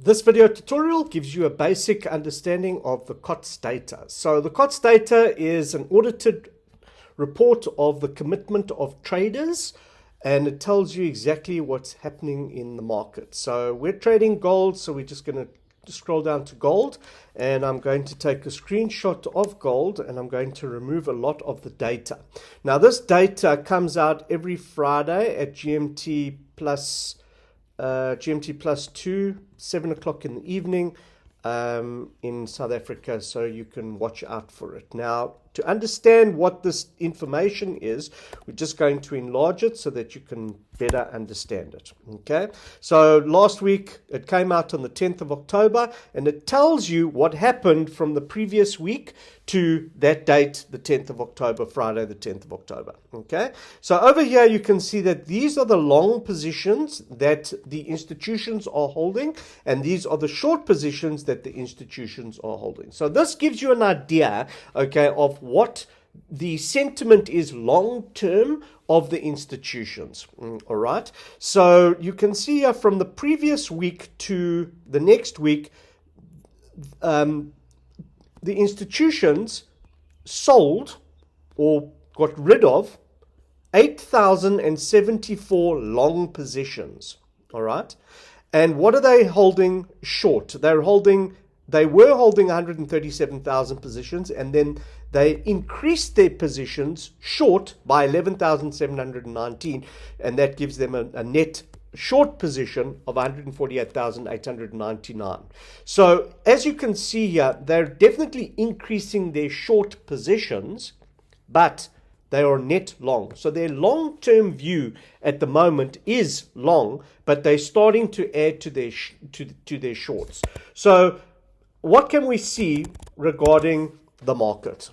This video tutorial gives you a basic understanding of the COT data. So the COT data is an audited report of the commitment of traders, and it tells you exactly what's happening in the market. So we're trading gold, so we're just going to scroll down to gold, and I'm going to take a screenshot of gold, and I'm going to remove a lot of the data. Now this data comes out every Friday at GMT plus 2, 7 o'clock in the evening in South Africa, so you can watch out for it. Now, to understand what this information is, we're just going to enlarge it so that you can better understand it. Okay, so last week it came out on the 10th of October, and it tells you what happened from the previous week to that date, the 10th of October, Friday the 10th of October. Okay, so over here you can see that these are the long positions that the institutions are holding, and these are the short positions that the institutions are holding. So this gives you an idea, okay, of what the sentiment is long term of the institutions. All right, so you can see here from the previous week to the next week, the institutions sold or got rid of 8,074 long positions. All right, and what are they holding short? They were holding 137,000 positions, and then they increased their positions short by 11,719, and that gives them a net short position of 148,899. So as you can see here, they're definitely increasing their short positions, but they are net long. So their long-term view at the moment is long, but they're starting to add to their shorts. So what can we see regarding the market?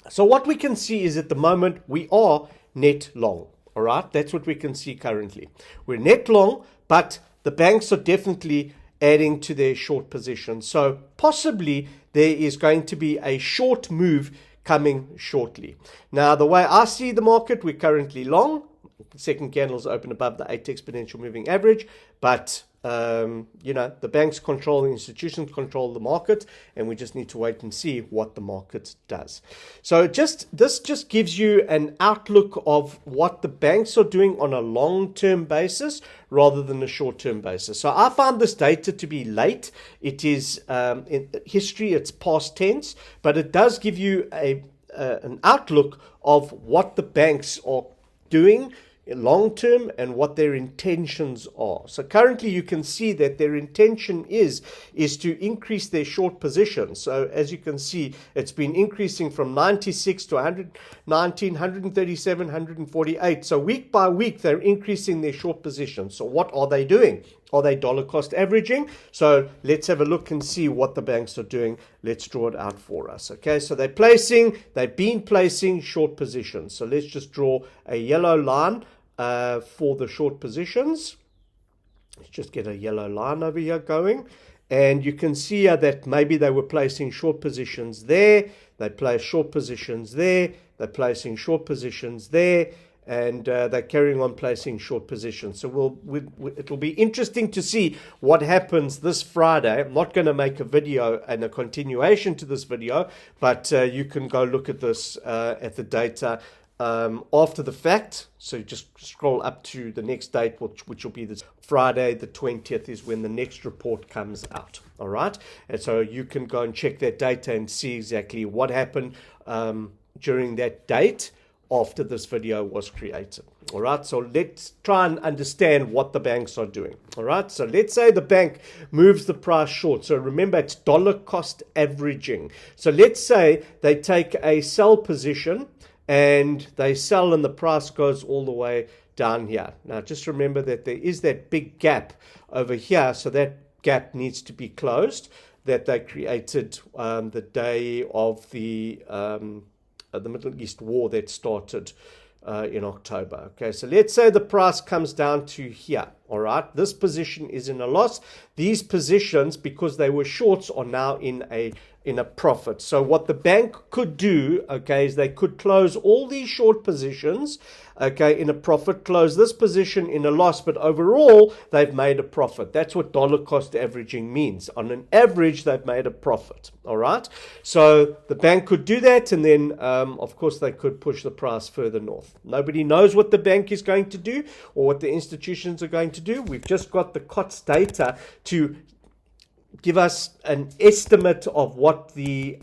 So what we can see is at the moment we are net long. All right, that's what we can see currently. We're net long, but the banks are definitely adding to their short position. So possibly there is going to be a short move coming shortly. Now, the way I see the market, we're currently long. Second candles open above the 8 exponential moving average, but the banks control, the institutions control the market, and we just need to wait and see what the market does. So this just gives you an outlook of what the banks are doing on a long-term basis rather than a short-term basis. So I found this data to be late. It is in history, it's past tense, but it does give you an outlook of what the banks are doing long term and what their intentions are. So currently you can see that their intention is to increase their short position. So as you can see, it's been increasing from 96 to 119, 137, 148. So week by week they're increasing their short position. So what are they doing? Are they dollar cost averaging? So let's have a look and see what the banks are doing. Let's draw it out for us. Okay, so they've been placing short positions. So let's just draw a yellow line for the short positions. Let's just get a yellow line over here going. And you can see here that maybe they were placing short positions there. They place short positions there. They're placing short positions there. And they're carrying on placing short positions. So it will be interesting to see what happens this Friday. I'm not going to make a video and a continuation to this video, but you can go look at this at the data after the fact. So just scroll up to the next date, which will be this Friday the 20th is when the next report comes out. All right, and so you can go and check that data and see exactly what happened during that date after this video was created. All right, so let's try and understand what the banks are doing. All right, so let's say the bank moves the price short. So remember, it's dollar cost averaging. So let's say they take a sell position and they sell and the price goes all the way down here. Now just remember that there is that big gap over here, so that gap needs to be closed that they created the day of the Middle East war that started in October. Okay, so let's say the price comes down to here. All right, this position is in a loss. These positions, because they were shorts, are now in a in a profit. So what the bank could do, okay, is they could close all these short positions, okay, in a profit, close this position in a loss, but overall they've made a profit. That's what dollar cost averaging means. On an average, they've made a profit. All right. So the bank could do that, and then of course they could push the price further north. Nobody knows what the bank is going to do or what the institutions are going to do. We've just got the COTS data to give us an estimate of what the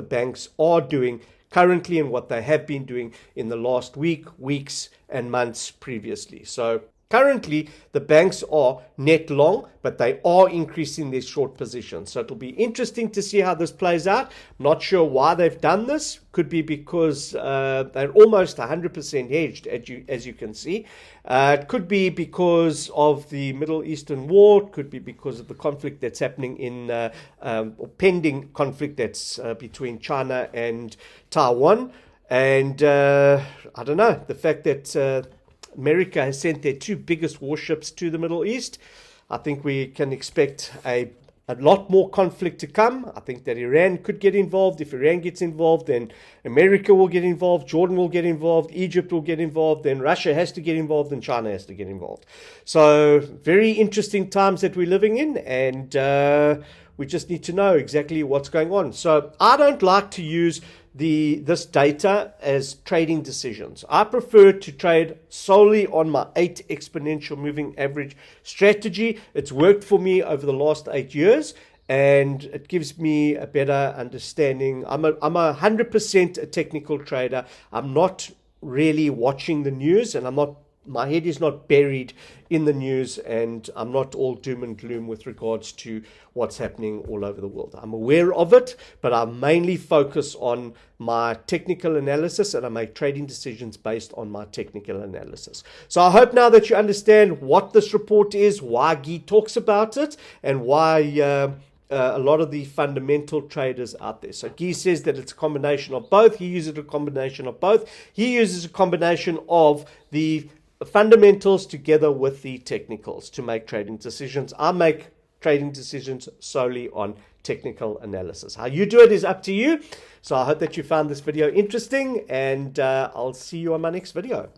banks are doing currently and what they have been doing in the last weeks and months previously. So currently the banks are net long, but they are increasing their short positions. So it'll be interesting to see how this plays out. I'm not sure why they've done this. Could be because they're almost 100% hedged, as you can see. It could be because of the Middle Eastern war. It could be because of the conflict that's happening in, or pending conflict that's between China and Taiwan. And I don't know, the fact that America has sent their 2 biggest warships to the Middle East. I think we can expect a lot more conflict to come. I think that Iran could get involved. If Iran gets involved, then America will get involved, Jordan will get involved, Egypt will get involved, then Russia has to get involved, and China has to get involved. So very interesting times that we're living in, and we just need to know exactly what's going on. So I don't like to use this data as trading decisions. I prefer to trade solely on my 8 exponential moving average strategy. It's worked for me over the last 8 years, and it gives me a better understanding. I'm a 100% a technical trader. I'm not really watching the news, and my head is not buried in the news, and I'm not all doom and gloom with regards to what's happening all over the world. I'm aware of it, but I mainly focus on my technical analysis, and I make trading decisions based on my technical analysis. So I hope now that you understand what this report is, why Guy talks about it, and why a lot of the fundamental traders out there. So Guy says that it's a combination of both. He uses a combination of both. He uses a combination of the fundamentals together with the technicals to make trading decisions. I make trading decisions solely on technical analysis. How you do it is up to you. So I hope that you found this video interesting, and I'll see you on my next video.